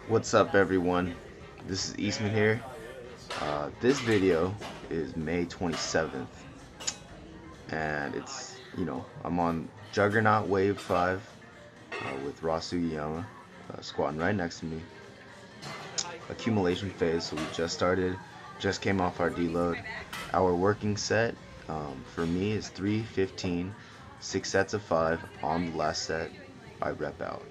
What's up, everyone? This is Eastman here. This video is May 27th, and I'm on Juggernaut Wave 5 with Ross Sugiyama squatting right next to me. Accumulation phase, so we just started, just came off our deload. Our working set for me is 315, 6 sets of 5 on the last set by rep out.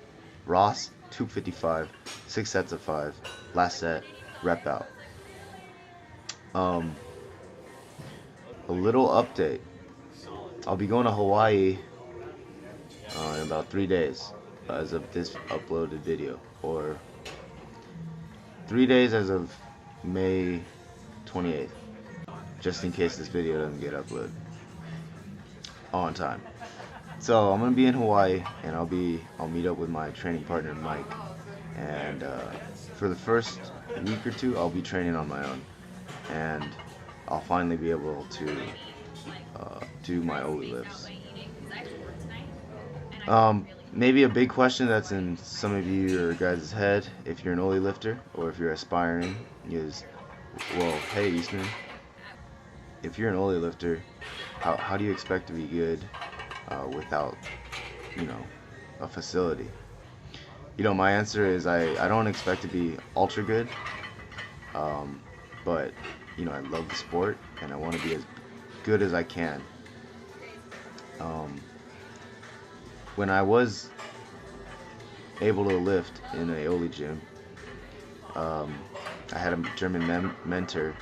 Ross, 255, 6 sets of 5, last set, rep out. A little update. I'll be going to Hawaii in about 3 days as of this uploaded video, or 3 days as of May 28th, just in case this video doesn't get uploaded on time. So I'm gonna be in Hawaii, and I'll meet up with my training partner Mike, and for the first week or two I'll be training on my own, and I'll finally be able to do my Oli lifts. Maybe a big question that's in some of your guys' head, if you're an Oli lifter or if you're aspiring, is, well, hey Eastman, if you're an Oli lifter, how do you expect to be good without, a facility? My answer is I don't expect to be ultra good, but I love the sport and I want to be as good as I can. When I was able to lift in a Oli gym, I had a German mentor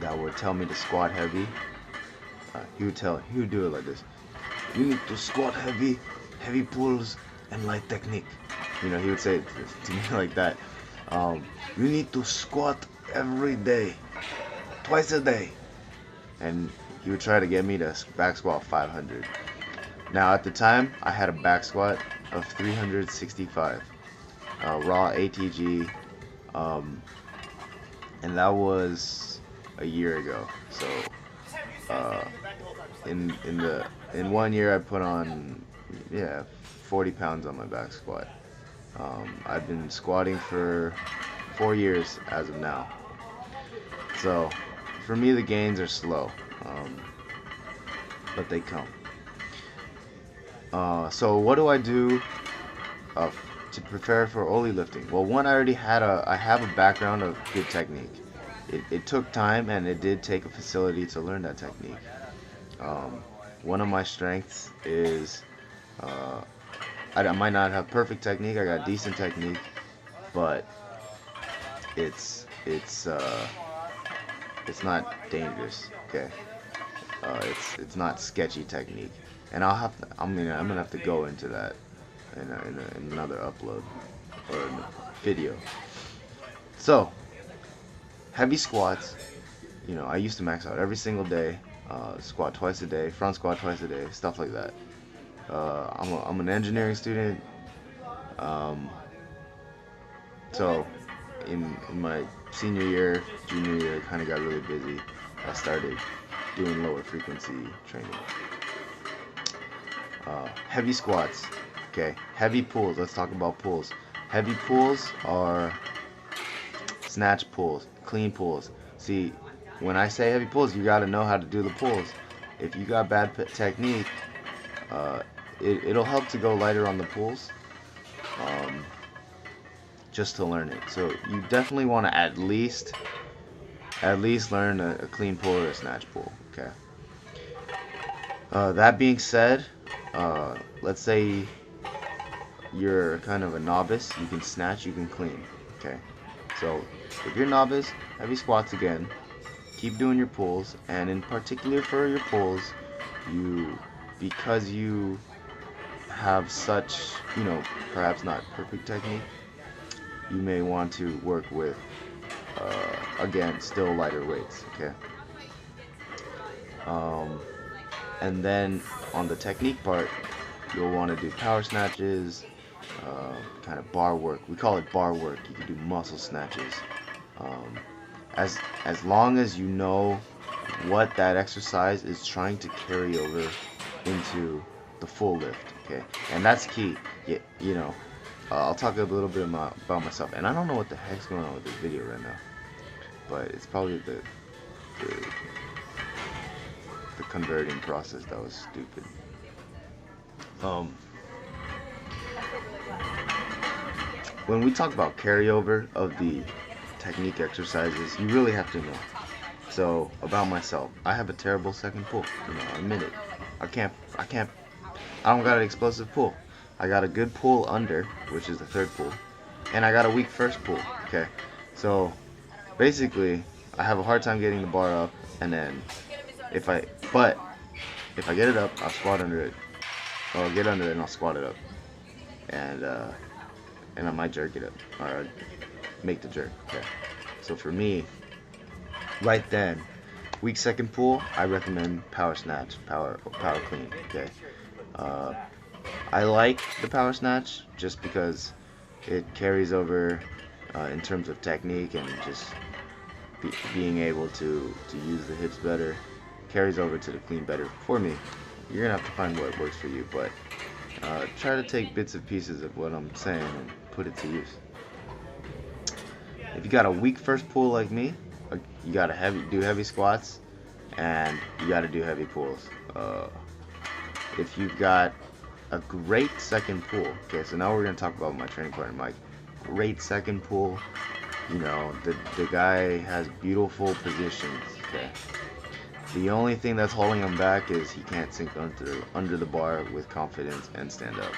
that would tell me to squat heavy. He would do it like this: you need to squat heavy pulls and light technique. He would say it to me like that. You need to squat every day, twice a day. And he would try to get me to back squat 500. Now at the time, I had a back squat of 365, raw ATG, and that was a year ago. So in 1 year I put on 40 pounds on my back squat. I've been squatting for 4 years as of now. So for me the gains are slow, but they come. So what do I do to prepare for Oli lifting? Well, one, I have a background of good technique. It took time, and it did take a facility to learn that technique. One of my strengths is I might not have perfect technique. I got decent technique, but it's not dangerous. Okay, it's not sketchy technique. And I'm gonna have to go into that in another upload or video. So heavy squats, I used to max out every single day, squat twice a day, front squat twice a day, stuff like that. I'm an engineering student, so in my senior year, junior year, kind of got really busy. I started doing lower frequency training. Heavy squats, okay. Heavy pulls, let's talk about pulls. Heavy pulls are snatch pulls, clean pulls. See, when I say heavy pulls, you gotta know how to do the pulls. If you got bad technique, it'll help to go lighter on the pulls, just to learn it. So you definitely want to at least learn a clean pull or a snatch pull, okay. That being said, let's say you're kind of a novice. You can snatch, you can clean, okay. So if you're novice, heavy squats again, keep doing your pulls, and in particular for your pulls, because you have such, perhaps not perfect technique, you may want to work with again, still lighter weights, okay. And then on the technique part, you'll want to do power snatches, kind of bar work. We call it bar work. You can do muscle snatches. As long as you know what that exercise is trying to carry over into the full lift, okay? And that's key. I'll talk a little bit about myself. And I don't know what the heck's going on with this video right now, but it's probably the, the converting process that was stupid. When we talk about carryover of the technique exercises, you really have to know. So about myself, I have a terrible second pull. I admit it. I don't got an explosive pull. I got a good pull under, which is the third pull, and I got a weak first pull. Okay, so basically, I have a hard time getting the bar up, and then but if I get it up, I'll squat under it. Or I'll get under it and I'll squat it up, and I might jerk it up or make the jerk. Okay, so for me, right then, weak second pull, I recommend power snatch, power clean. Okay, I like the power snatch just because it carries over in terms of technique and just being able to use the hips better, carries over to the clean better for me. You're gonna have to find what works for you, but try to take bits and pieces of what I'm saying and put it to use. If you got a weak first pull like me, you gotta do heavy squats, and you gotta do heavy pulls. If you've got a great second pull, okay, so now we're gonna talk about my training partner Mike. Great second pull. The guy has beautiful positions. Okay. The only thing that's holding him back is he can't sink under the bar with confidence and stand up.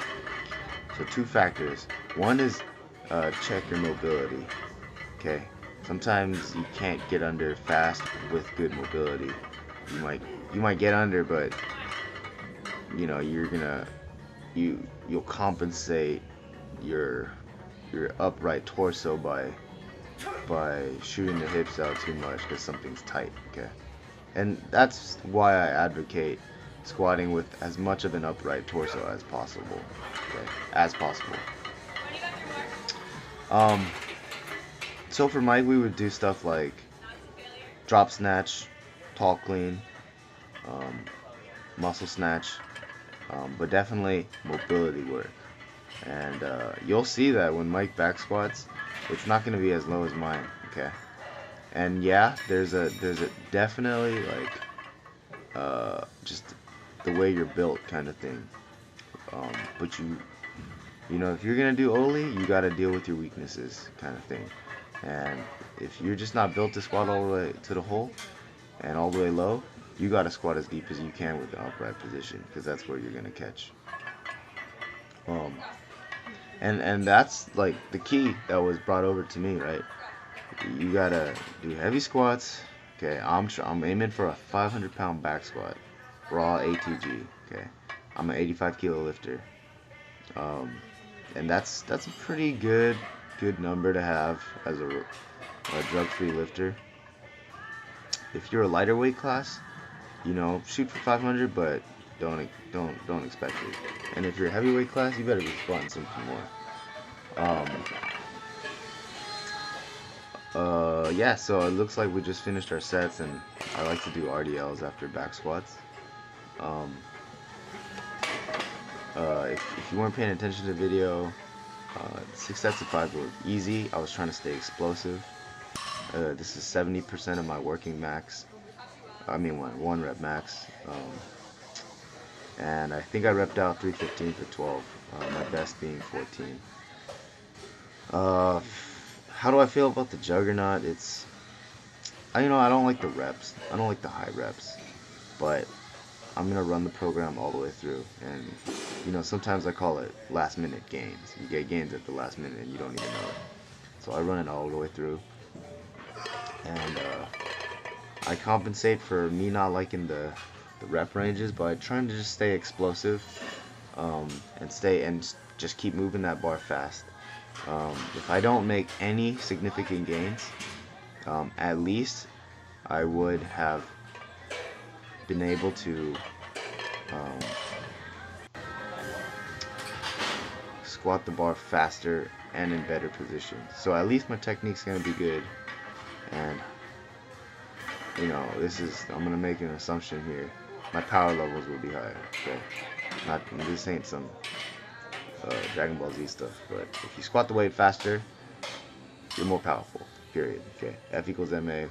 So two factors. One is check your mobility. Okay. Sometimes you can't get under fast with good mobility. You might get under, but you'll compensate your upright torso by shooting the hips out too much because something's tight. Okay. And that's why I advocate squatting with as much of an upright torso as possible. Okay, as possible. So for Mike, we would do stuff like drop snatch, tall clean, muscle snatch, but definitely mobility work. And you'll see that when Mike back squats, it's not going to be as low as mine. Okay. And yeah, there's a definitely like just the way you're built kind of thing. But if you're gonna do Oli, you gotta deal with your weaknesses kind of thing. And if you're just not built to squat all the way to the hole and all the way low, you gotta squat as deep as you can with an upright position because that's where you're gonna catch. And that's like the key that was brought over to me, right? You gotta do heavy squats. Okay, I'm aiming for a 500-pound back squat, raw ATG. Okay, I'm an 85-kilo lifter, and that's a pretty good number to have as a drug-free lifter. If you're a lighter weight class, shoot for 500, but don't expect it. And if you're a heavyweight class, you better be squatting something more. Yeah, so it looks like we just finished our sets, and I like to do RDLs after back squats. If you weren't paying attention to the video, 6 sets of 5 were easy. I was trying to stay explosive. This is 70% of my working max. I mean, one rep max. And I think I repped out 315 for 12. My best being 14. How do I feel about the juggernaut? I don't like the reps. I don't like the high reps, but I'm gonna run the program all the way through. And sometimes I call it last minute gains. You get gains at the last minute and you don't even know it. So I run it all the way through, and I compensate for me not liking the rep ranges by trying to just stay explosive, and just keep moving that bar fast. If I don't make any significant gains, at least I would have been able to squat the bar faster and in better position. So at least my technique's going to be good, and I'm going to make an assumption here. My power levels will be higher. Okay? This ain't some Dragon Ball Z stuff. But if you squat the weight faster, you're more powerful. Period. Okay. F equals ma.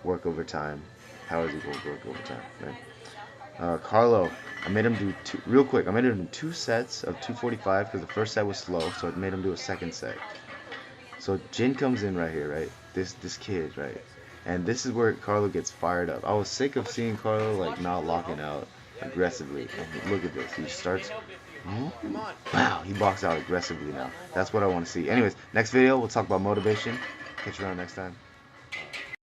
Work over time. Power is equal to work over time. Right. Carlo, I made him do real quick. I made him do 2 sets of 245 because the first set was slow, so I made him do a second set. So Jin comes in right here, right? This kid, right? And this is where Carlo gets fired up. I was sick of seeing Carlo like not locking out aggressively. And look at this. He starts. Wow, he blocks out aggressively now. That's what I want to see. Anyways, next video we'll talk about motivation. Catch you around next time.